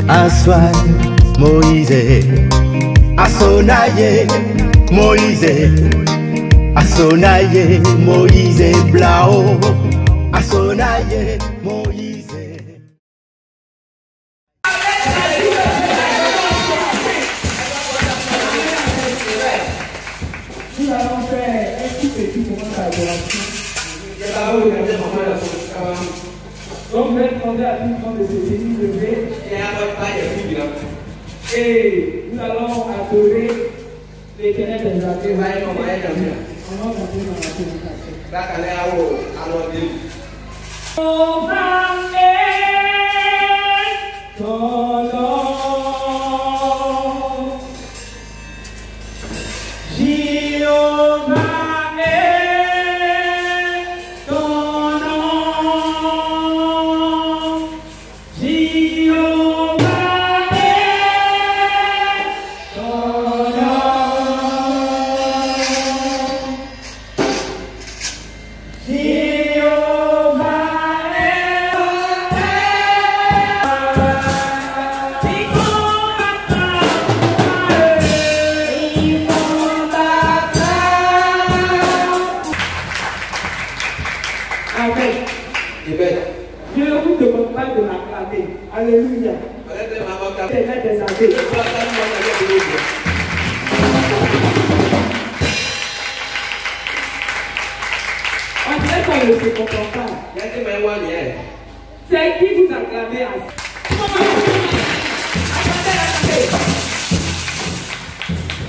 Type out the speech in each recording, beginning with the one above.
Assoyez Moïse, Assonaye Moïse, Assonaye Moïse Blao, Assonaye Moïse. Nous allons faire un tout petit moment d'adoration. Donc, je vais demander à tout le monde de se tenir levé. Et nous allons adorer l'Éternel des armées. On va entrer dans la prédication. On va ton nom. Jéhovah. Je ne vous demande pas de l'acclamer. Alléluia. On dirait qu'on ne se comprend pas. C'est qui vous acclamez à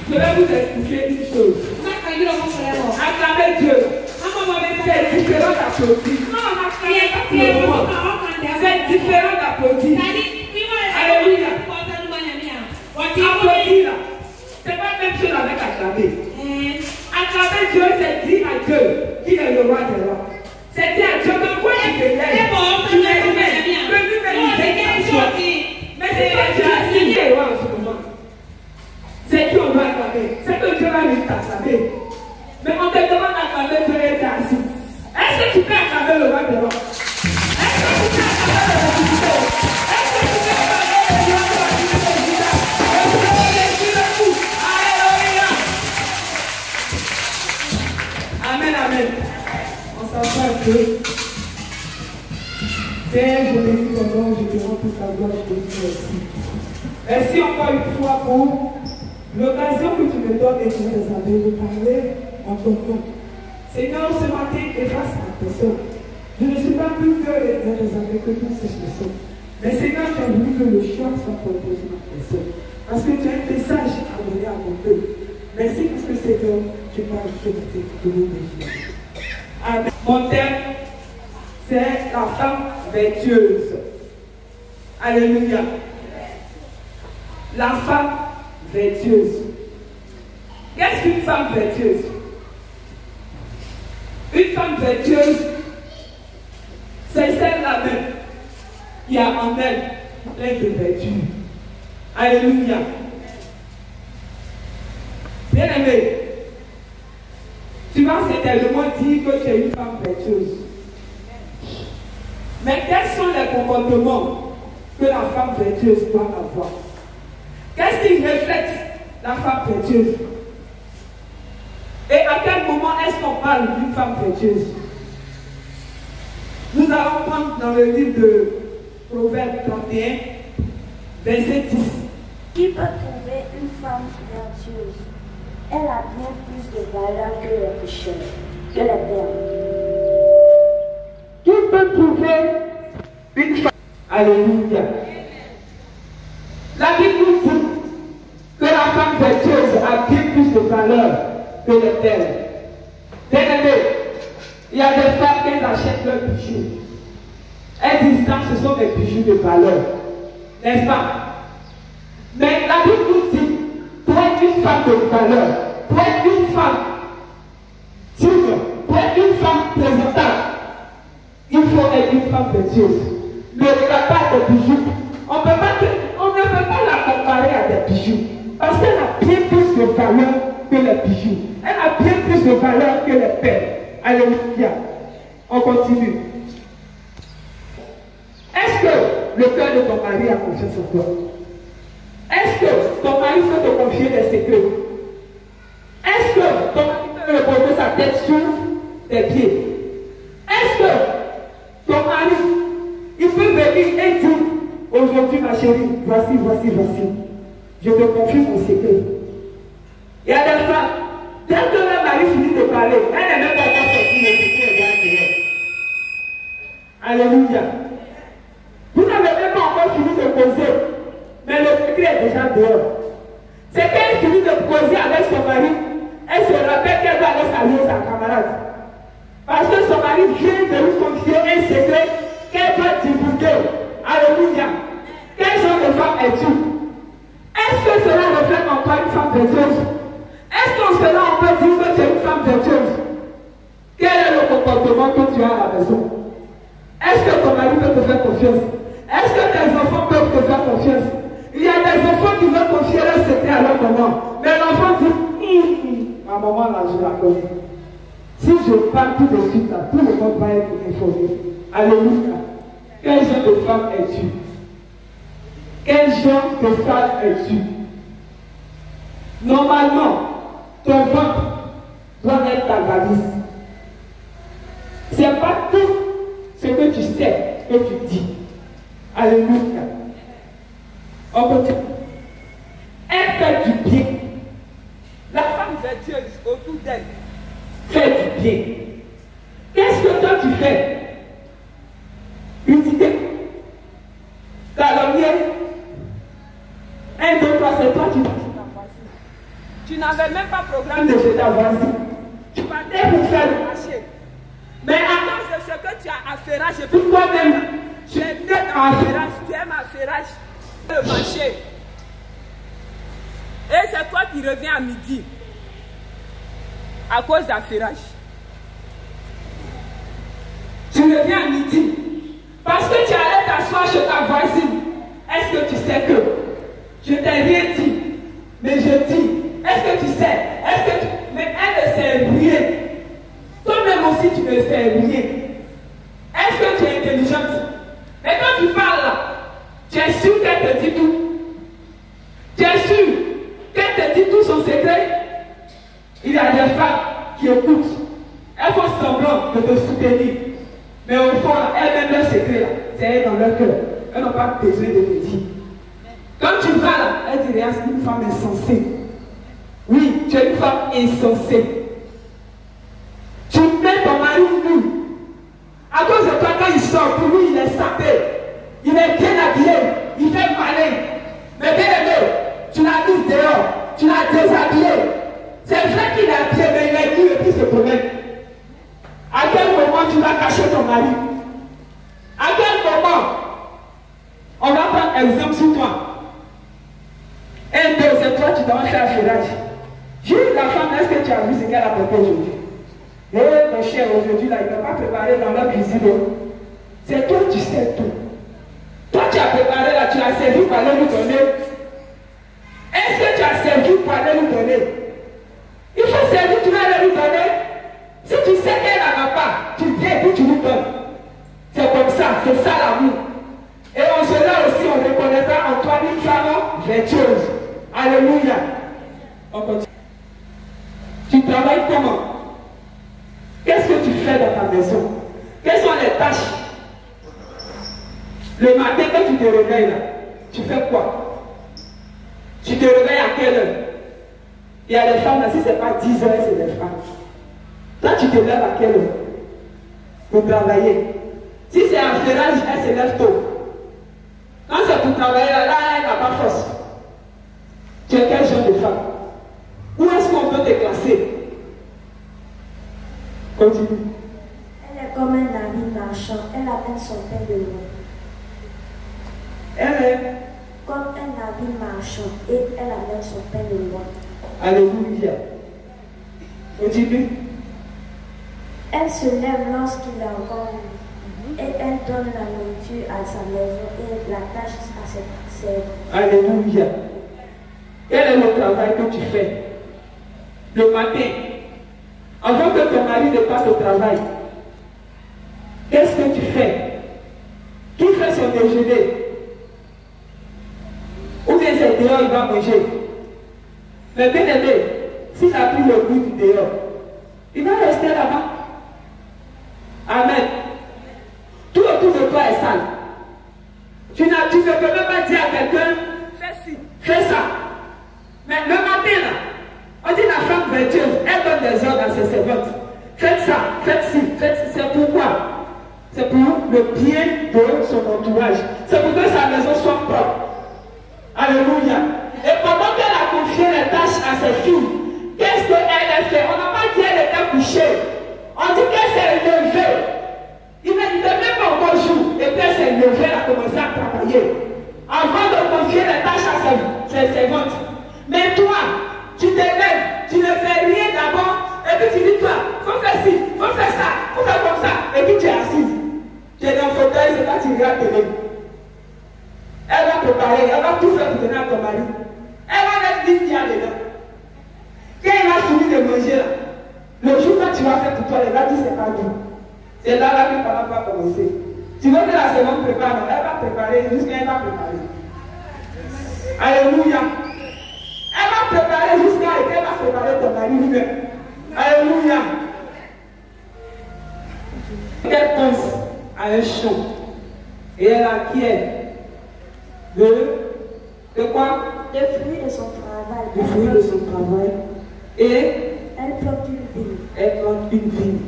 je vais vous expliquer une chose. Acclamez Dieu. C'est différent d'applaudir. C'est différent d'applaudir. Alléluia. Applaudir là. C'est pas la même chose avec acclamer. Acclamer Dieu, c'est dire à Dieu qu'il est le roi des rois. C'est dire à Dieu que quoi il te lève. Tu l'es humain. Que lui-même il s'assoit. Mais c'est pas Dieu qui est roi en ce moment. C'est qui on doit acclamer. C'est que Dieu va lui t'acclamer. Mais on te demande d'acclamer Dieu et t'es assis. Est-ce que tu peux acclamer le roi des rois? Est-ce que tu peux acclamer le roi des rois? Est-ce que tu peux acclamer le roi des rois? Alléluia. Amen, amen. On s'assoit un peu. Père, je bénis ton nom, je te rends toute la gloire, je te dis merci. Merci encore une fois pour l'occasion que tu me donnes, Éternel des armées, de parler en ton nom. Seigneur, ce matin, efface ma personne. Je ne suis pas plus que l'Éternel des armées que toutes ces personnes. Mais Seigneur, tu as voulu que le choix soit porté sur ma personne. Parce que tu as un message à donner à mon peuple. Merci parce que Seigneur, tu parles ce matin de nos Jésus. Amen. Mon thème, c'est la femme vertueuse. Alléluia. La femme vertueuse. Qu'est-ce qu'une femme vertueuse? Une femme vertueuse, c'est celle-là même qui a en elle plein de vertus. Alléluia. Bien-aimé, tu vas certainement dire que tu es une femme vertueuse. Mais quels sont les comportements que la femme vertueuse doit avoir? Qu'est-ce qui reflète la femme vertueuse? Et à quel moment est-ce qu'on parle d'une femme vertueuse? Nous allons prendre dans le livre de Proverbes 31, verset 10. Qui peut trouver une femme vertueuse? Elle a bien plus de valeur que les pécheurs, que les perles. Qui peut trouver une femme? Alléluia. La Bible nous dit que la a bien plus de valeur que les perles. Bien-aimé, il y a des femmes qui achètent leurs bijoux. Elles disent ça, ce sont des bijoux de valeur. N'est-ce pas? Mais la Bible nous dit, pour être une femme de valeur, pour être une femme digne, pour être une femme présentable, il faut être une femme vertueuse. Ne regarde pas des bijoux. On ne peut pas la comparer à des bijoux. Parce qu'elle a bien plus de valeur que les bijoux. Elle a bien plus de valeur que les perles. Alléluia. On continue. Est-ce que le cœur de ton mari a confiance en toi? Est-ce que ton mari peut te confier des secrets? Est-ce que ton mari peut reposer sa tête sur tes pieds? Est-ce que ton mari, il peut venir et dire, aujourd'hui ma chérie, voici, je te confie mon secret. Il y a des femmes, dès que leur mari finit de parler, elle n'est même pas encore sortie, le secret est dehors. Alléluia. Vous n'avez même pas encore fini de causer, mais le secret est déjà dehors. C'est qu'elle finit de causer avec son mari, elle se rappelle qu'elle doit aller saluer sa camarade. Parce que son mari vient de lui confier un secret qu'elle doit divulguer. Alléluia. Quel genre de femme es-tu? Est-ce que cela reflète en toi une femme vertueuse? Est-ce qu'en cela on peut dire que tu es une femme vertueuse? Quel est le comportement que tu as à la maison? Est-ce que ton mari peut te faire confiance? Est-ce que tes enfants peuvent te faire confiance? Il y a des enfants qui veulent confier leur secret à leur maman. Mais l'enfant dit, ma maman là, je la connais. Si je parle tout de suite, là, tout le monde va être informé. Alléluia. Quel genre de femme es-tu? Quel genre de femme es-tu? Normalement, ton ventre doit être ta valise. Ce n'est pas tout ce que tu sais que tu dis. Alléluia. On continue. Elle fait du bien. La femme vertueuse autour d'elle fait du bien. Qu'est-ce que toi tu fais? Critiquer, calomnier. 1, 2, 3, c'est toi qui vas chez ta voisine. Tu n'avais même pas programme de chez ta voisine. Tu partais pour faire le marché. Mais à cause de ce que tu as affairage, et puis toi-même, tu es né dans affairage, tu aimes affairage, le marché. Et c'est toi qui reviens à midi. À cause d'affairage. Tu reviens à midi. Parce que tu allais t'asseoir chez ta voisine. Est-ce que tu sais que je t'ai rien dit, mais je dis, est-ce que tu sais, mais elle ne sait rien. Toi-même aussi tu ne sais rien. Est-ce que tu es intelligente? Mais quand tu parles là, tu es sûr qu'elle te dit tout. Tu es sûr qu'elle te dit tout son secret. Il y a des femmes qui écoutent. Elles font semblant de te soutenir. Mais au fond, elles-mêmes leur secret là, c'est dans leur cœur. Elles n'ont pas besoin de te dire. Quand tu vas là, elle dit rien, c'est une femme insensée. Oui, tu es une femme insensée. Tu mets ton mari nu. À cause de toi, quand il sort, pour lui, il est sapé. Il est bien habillé. Il fait malin. Mais bien aimé, tu l'as mis dehors. Tu l'as déshabillé. C'est vrai qu'il est habillé, mais il est nu et puis se promène. À quel moment tu vas cacher ton mari? À quel moment? On va prendre exemple sur toi. 1, 2, c'est toi, tu dois faire affairage. J'ai eu la femme, est-ce que tu as vu ce qu'elle a préparé aujourd'hui? Eh, mon cher, aujourd'hui, là, il n'a pas préparé dans la cuisine. C'est toi, tu sais tout. Toi, tu as préparé, là, tu as servi pour aller lui donner. Est-ce que tu as servi pour aller lui donner? Il faut servir, tu vas aller lui donner. Si tu sais qu'elle n'en a pas, tu viens et puis tu lui donnes. C'est comme ça, c'est ça l'amour. Et en cela aussi, on reconnaîtra en toi une femme vertueuse. Alléluia. On continue. Tu travailles comment? Qu'est-ce que tu fais dans ta maison? Quelles sont les tâches? Le matin, quand tu te réveilles là, tu fais quoi? Tu te réveilles à quelle heure? Il y a des femmes là, si ce n'est pas 10 heures, c'est des femmes. Toi, tu te lèves à quelle heure? Pour travailler. Si c'est un ferrage, elle se lève tôt. Quand c'est pour travailler, là, elle n'a pas force. Tu es quel genre de femme? Continue. Elle est comme un navire marchand. Elle amène son pain de loin. Elle est Comme un navire marchand. Et elle amène son pain de loin. Alléluia. Continue. Elle se lève lorsqu'il est encore nuit. Et elle donne la nourriture à sa maison et la tâche à ses servants. Alléluia. Quel est le travail que tu fais le matin avant que ton mari ne passe au travail? Qu'est-ce que tu fais? Qui fait son déjeuner? Ou bien c'est dehors, il va manger. Mais bien aimé, s'il a pris le goût du dehors, il va rester là-bas. Amen. Tout autour de toi est sale. Tu ne peux même pas dire à quelqu'un, fais ci, fais ça. Mais le matin, là, on dit la femme vertueuse, elle donne des ordres à ses servantes. Faites ça, faites ci, faites ci. C'est pourquoi? C'est pour le bien de son entourage. C'est pour que sa maison soit propre. Alléluia. Et pendant qu'elle a confié les tâches à ses filles, qu'est-ce qu'elle a fait? On n'a pas dit qu'elle était couchée. On dit qu'elle s'est levée. Il ne même pas encore jour. Et puis elle s'est levée, elle a commencé à travailler. Avant de confier les tâches à ses servantes. Mais toi, tu te lèves, tu ne fais rien d'abord. Et puis tu dis, toi, faut faire ci, faut faire ça, faut faire comme ça. Et puis tu es assise. Tu es dans le fauteuil, c'est là que tu regardes télé. Elle va préparer, elle va tout faire pour donner à ton mari. Elle va mettre 10 dias dedans. Quand il va finir de manger là, le jour quand tu vas faire pour toi, elle va dire c'est pas tout. C'est là que le parent va commencer. Tu veux que la seconde prépare, non? Elle va préparer jusqu'à elle va préparer. Alléluia. Elle va préparer jusqu'à elle va préparer ton mari lui-même. Alléluia. Elle pense à un champ et elle acquiert de quoi? Le fruit de son travail. Le fruit de son travail. Et elle plante une vigne. Elle plante une vigne.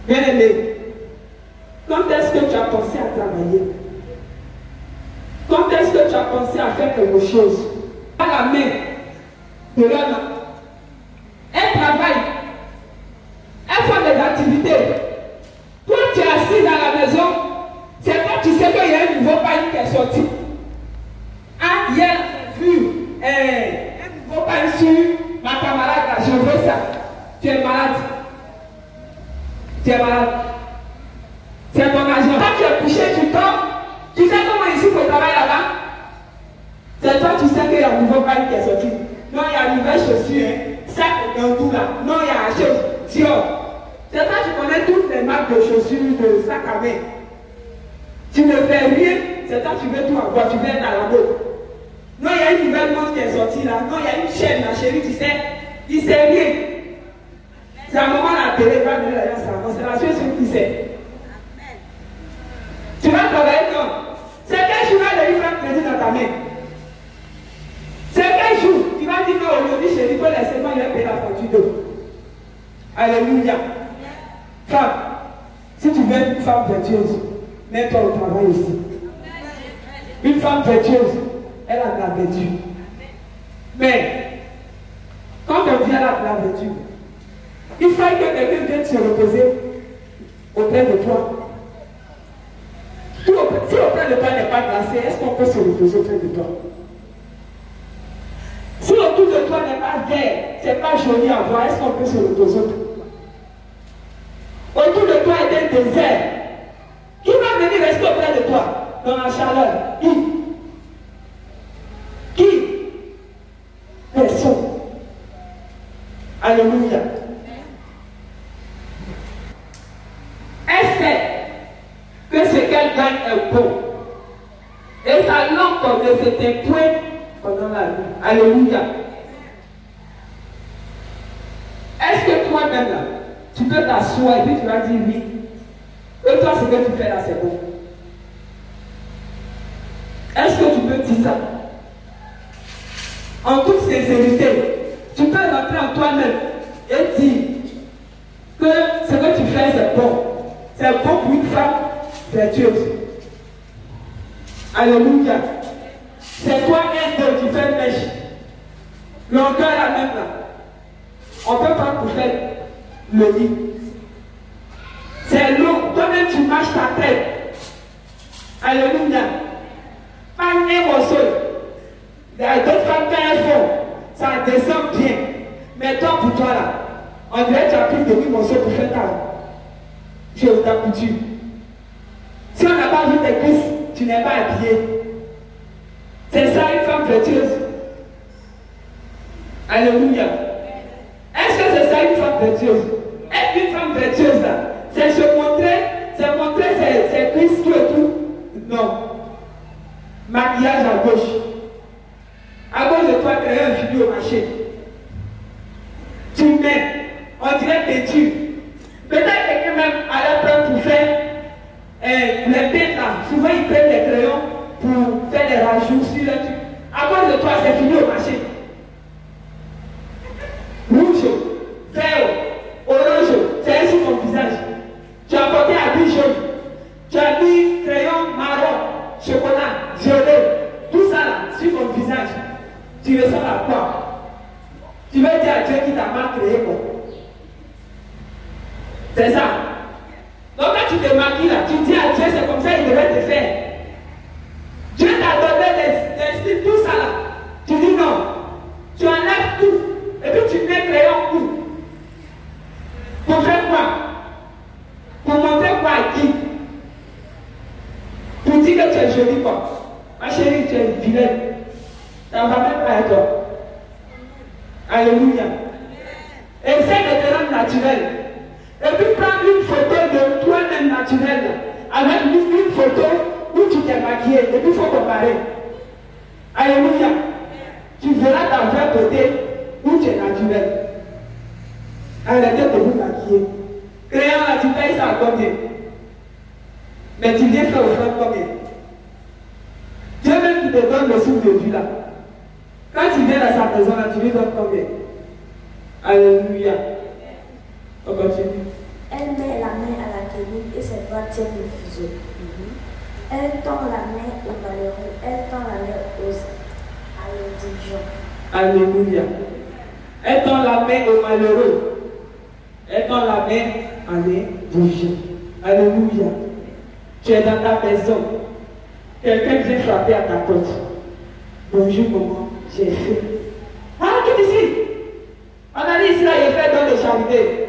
Bien aimé, quand est-ce que tu as pensé à travailler? Quand est-ce que tu as pensé à faire quelque chose? À la main de l'homme. Elle travaille. Elle fait des activités. Toi, tu es assise à la maison. C'est quand tu sais qu'il y a un nouveau pain qui est sorti. Ah, hier, j'ai vu un nouveau pain sur ma camarade là. Je veux ça. Tu es malade. Tu es malade. C'est ton argent. Quand tu es couché, tu dors. Tu sais comment ici faut travailler là-bas? C'est toi, tu sais qu'il y a un nouveau pain qui est sorti. Non, il y a une nouvelle chaussure. Sac dans tout là. Non, il y a un chose. Dior. C'est toi, tu connais toutes les marques de chaussures, de sac à main. Tu ne fais rien. C'est toi, tu veux tout avoir. Tu veux être à la mode. Non, il y a une nouvelle montre qui est sortie là. Non, il y a une chaîne, ma chérie, tu sais. Il ne sait rien. C'est un moment la télé va venir là, c'est la seule chose qui sait. Tu vas travailler non. C'est quel jour tu vas lui faire crédit dans ta main? C'est quel jour tu vas dire non, aujourd'hui chérie, il faut laisser moi, il va payer la facture d'eau. Alléluia. Femme, si tu veux une femme vertueuse, mets-toi au travail aussi. Une femme vertueuse, elle a de la vertu. Mais, quand on dit elle a de la vertu, il faut que quelqu'un vienne se reposer auprès de toi. Si auprès de toi n'est pas glacé, est-ce qu'on peut se reposer auprès de toi? Si autour de toi n'est pas vert, c'est pas joli à voir, est-ce qu'on peut se reposer auprès de toi? Autour de toi est un désert. Qui va venir rester auprès de toi dans la chaleur? Qui? Personne. Alléluia. Elle sait que ce qu'elle gagne est bon. Et sa lampe ne s'éteint point pendant la nuit. Alléluia. Est-ce que toi-même là, tu peux t'asseoir et puis tu vas dire oui? Et toi, ce que tu fais là, c'est bon. Est-ce que tu peux dire ça? En toute sincérité, tu peux rentrer en toi-même et dire que ce que tu fais, c'est bon. C'est bon pour une femme vertueuse. Alléluia. C'est toi un Dieu, tu fais mèche. Longueur la même là. On peut pas pour faire le lit. Alléluia. Pas un morceau. Il y a d'autres femmes qui elles font. Ça descend bien. Mais toi, pour toi là, on dirait que tu as pris 2 000 morceaux pour faire ta couture. Si on n'a pas vu tes cuisses, tu n'es pas habillé. C'est ça une femme vertueuse. Alléluia. Est-ce que c'est ça une femme vertueuse? Être une femme vertueuse là, c'est se montrer ses cuisses tout et tout. Non. Maquillage à gauche. À gauche de toi, créer un vidéo au marché. Tu mets, on dirait peinture. Peut-être quelqu'un même allait prendre pour faire les peintres là. Souvent ils prennent les crayons pour faire des rajouts sur le truc. À cause de toi, c'est fini au marché. Rouge, vert, orange, c'est sur ton visage. Tu as porté habit jaune. Tu as mis crayon marron, chocolat, violet. Tout ça là, sur ton visage. Tu ressens à quoi? Tu veux dire à Dieu qui t'a mal créé quoi? C'est ça. Donc quand tu te maquilles là, tu dis à Dieu c'est comme ça il devait te faire. Dieu t'a donné des styles, tout ça là. Tu dis non. Tu enlèves tout. Et puis tu mets crayon tout. Pour faire quoi? Pour montrer quoi à qui? Pour dire que tu es jolie quoi? Ma chérie, tu es vilaine. Ça ne va même pas à toi. Alléluia. Essaye de te rendre naturel. Et puis prends une photo de toi-même naturel avec une photo où tu t'es maquillé. Et puis il faut comparer. Alléluia. Tu verras ta vraie côté où tu es naturel. Arrêtez de vous maquiller. Crayon là, tu payes ça à combien? Mais tu viens faire offrande combien? Dieu même qui te donne le souffle de vie là. Quand tu viens à sa maison là, tu lui donnes combien? Alléluia. On continue. Elle met la main à la guenille et ses doigts tiennent le fuseau. Elle tend la main aux malheureux, elle tend la main à l'indigent. Alléluia. Elle tend la main aux malheureux. Elle tend la main à l'indigent. Alléluia. Tu es dans ta maison. Quelqu'un vient frapper à ta porte. Bonjour, maman. J'ai fait. Ah, qui est ici? On a dit ici, là, il fait dans les charités.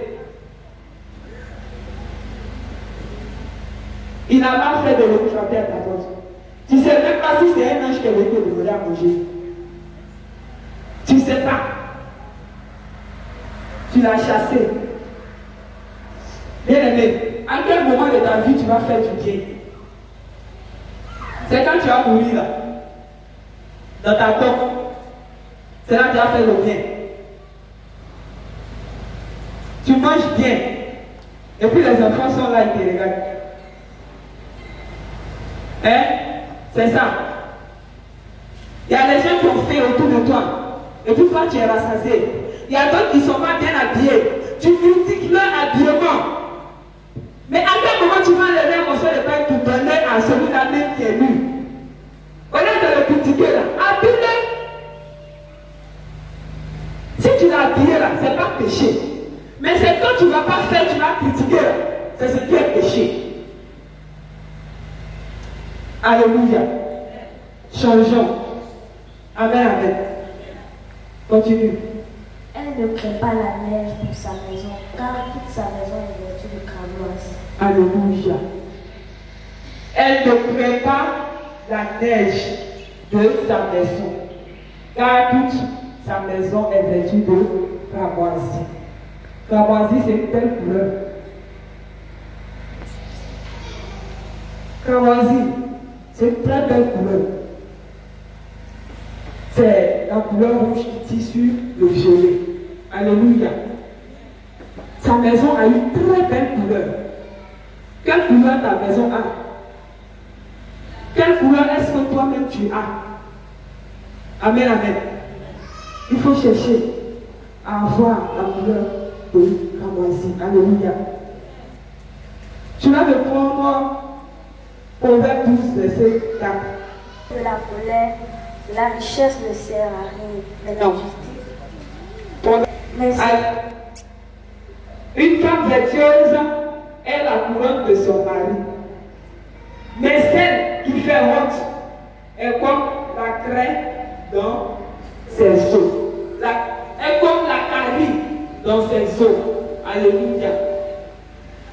Il n'a pas fait de venir frapper à ta porte. Tu ne sais même pas si c'est un ange qui est venu te demander à manger. Tu ne sais pas. Tu l'as chassé. Bien aimé, à quel moment de ta vie tu vas faire du bien? C'est quand tu vas mourir là. Dans ta tombe. C'est là que tu vas faire le bien. Tu manges bien. Et puis les enfants sont là, ils te regardent. Hein? C'est ça. Il y a les gens qui ont fait autour de toi. Et puis toi, tu es rassasié. Il y a d'autres qui ne sont pas bien habillés. Tu critiques leur habillement. Mais à quel moment tu vas enlever un morceau de pain pour donner à celui-là même qui est nu? Au lieu de le critiquer là, habille-le. Si tu l'as habillé là, ce n'est pas péché. Mais c'est quand tu ne vas pas faire, tu vas critiquer là. C'est ce qui est péché. Alléluia. Changeons. Amen, amen. Continue. Elle ne craint pas la neige pour sa maison, car toute sa maison est vêtue de cramoisi. Alléluia. Elle ne craint pas la neige de sa maison, car toute sa maison est vêtue de cramoisi. Cramoisi, c'est une belle couleur. Cramoisi, c'est une très belle couleur. C'est la couleur rouge qui tisse le violet. Alléluia. Sa maison a une très belle couleur. Quelle couleur ta maison a? Quelle couleur est-ce que toi-même tu as? Amen, amen. Il faut chercher à avoir la couleur de cramoisi. Alléluia. Tu vas me prendre Proverbe 12, verset 4. De la colère, la richesse ne sert à rien, mais la justice. Mais une femme vertueuse est la couronne de son mari. Mais celle qui fait honte est comme la craie dans ses os. Est comme la carie dans ses os. Alléluia.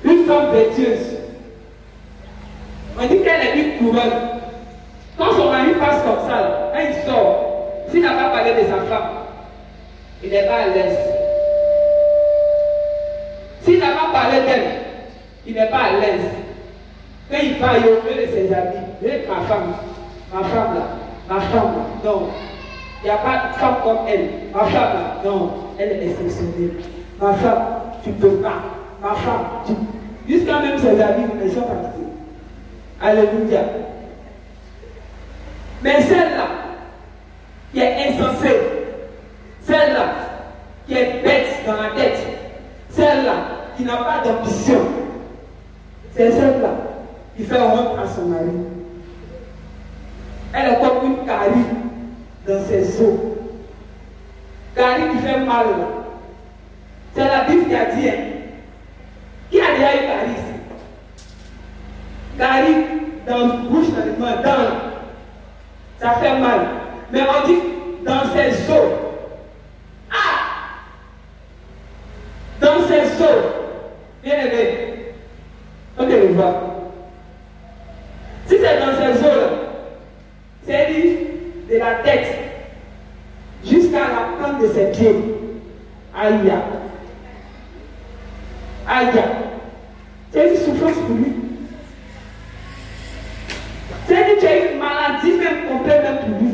Une femme vertueuse. On dit qu'elle est une couronne. Quand son mari passe comme ça, là, quand il sort, s'il n'a pas parlé de sa femme, il n'est pas à l'aise. S'il n'a pas parlé d'elle, il n'est pas à l'aise. Quand il va, il ouvre de ses amis. Ma femme là, ma femme là, non. Il n'y a pas de femme comme elle. Ma femme là, non. Elle est exceptionnelle. Ma femme, tu ne peux pas. Ma femme, tu... Jusqu'à même ses amis, ils sont partis. Alléluia. Mais celle-là, qui est insensée, celle-là, qui est bête dans la tête, celle-là, qui n'a pas d'ambition, c'est celle-là qui fait honte à son mari. Elle est comme une carie dans ses os. Carie qui fait mal. C'est la Bible qui a dit, hein. Qui a déjà eu carie ici? Carie dans la bouche, dans les mains, dans. Ça fait mal. Mais on dit dans ses os. Ah! Dans ses os. Bien aimé. Ok, on va. Si c'est dans ses os, c'est dit de la tête jusqu'à la plante de ses pieds. Aïe. Aïe. C'est une souffrance pour lui. C'est dit que tu as une maladie même complète même pour lui.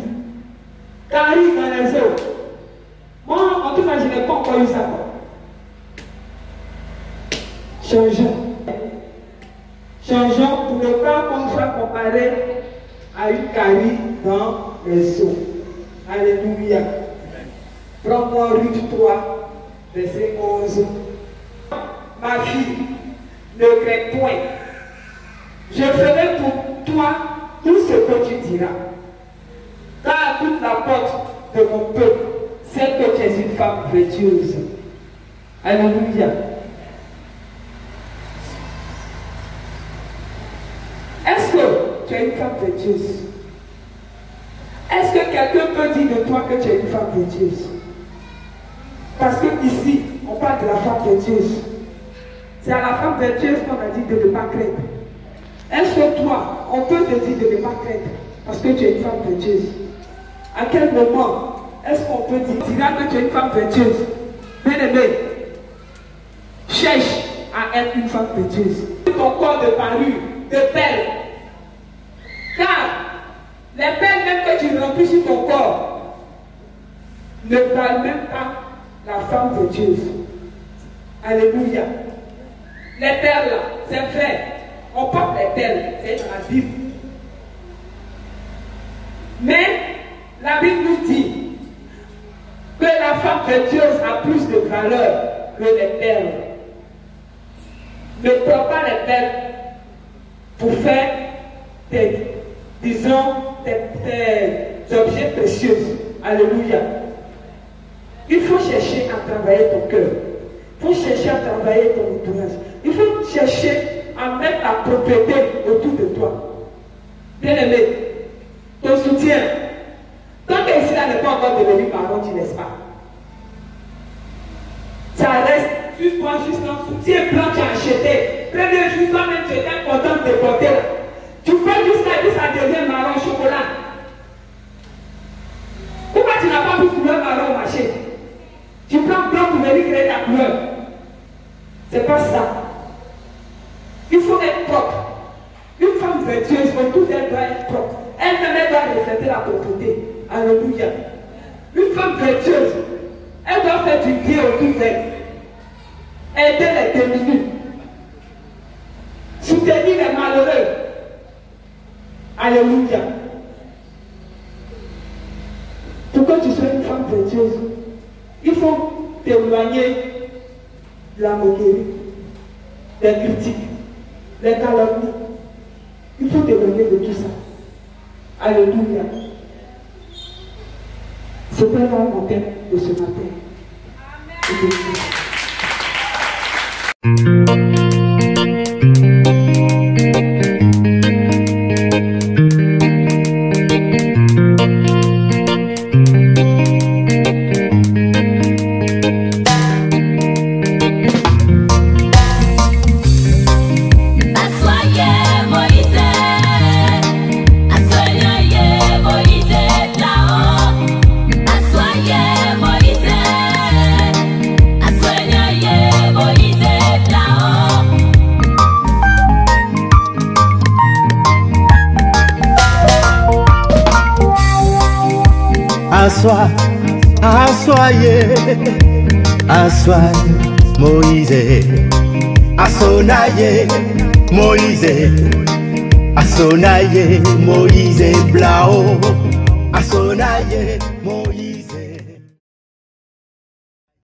Carie dans les os. Moi, en tout cas, je n'ai pas encore eu ça. Changeons. Changeons pour ne pas qu'on soit comparé à une carie dans les os. Alléluia. Prends-moi Ruth 3, verset 11. Ma fille, ne crains point. Je ferai pour toi tout ce que tu diras. Car à toute la porte de mon peuple, c'est que tu es une femme vertueuse. Alléluia. Est-ce que tu es une femme vertueuse? Est-ce que quelqu'un peut dire de toi que tu es une femme vertueuse? Parce que ici, on parle de la femme vertueuse. C'est à la femme vertueuse qu'on a dit de ne pas craindre. Est-ce que toi, on peut te dire de ne pas craindre parce que tu es une femme vertueuse? À quel moment est-ce qu'on peut dire que tu es une femme vertueuse? Bien-aimé, cherche à être une femme vertueuse. Ton corps de parure, de perles. Car les perles même que tu remplis sur ton corps ne valent même pas la femme vertueuse. Alléluia. Les perles là, c'est vrai. On porte les perles, c'est dans la Bible. Mais la Bible nous dit que la femme vertueuse a plus de valeur que les perles. Ne prends pas les perles pour faire des objets précieux. Alléluia. Il faut chercher à travailler ton cœur. Il faut chercher à travailler ton entourage. Il faut chercher à mettre la propriété autour de toi. Bien-aimé, ton soutien. Tant que ici n'est pas encore devenu marron, tu laisses pas. Ça reste, tu prends juste un soutien blanc tu as acheté. Premier jour, toi-même, tu étais content de porter là. Tu fais jusqu'à ce que ça devienne marron chocolat. Pourquoi tu n'as pas vu couleur marron au marché? Tu prends blanc pour venir créer ta couleur. C'est pas ça. Il faut être propre. Une femme vertueuse, tout elle doit être propre. Elle-même doit refléter la propreté. Alléluia. Une femme vertueuse, elle doit faire du bien autour d'elle. Aider les démunis. Soutenir les malheureux. Alléluia. Pour que tu sois une femme vertueuse, il faut t'éloigner de la moquerie, des critiques, des calomnies. Il faut t'éloigner de tout ça. Alléluia. C'était là mon thème de ce matin. Amen. Assois, assoyez, assoyez, Moïse. Assonaye, Moïse. Assonaye, Moïse Blao. Assonaye.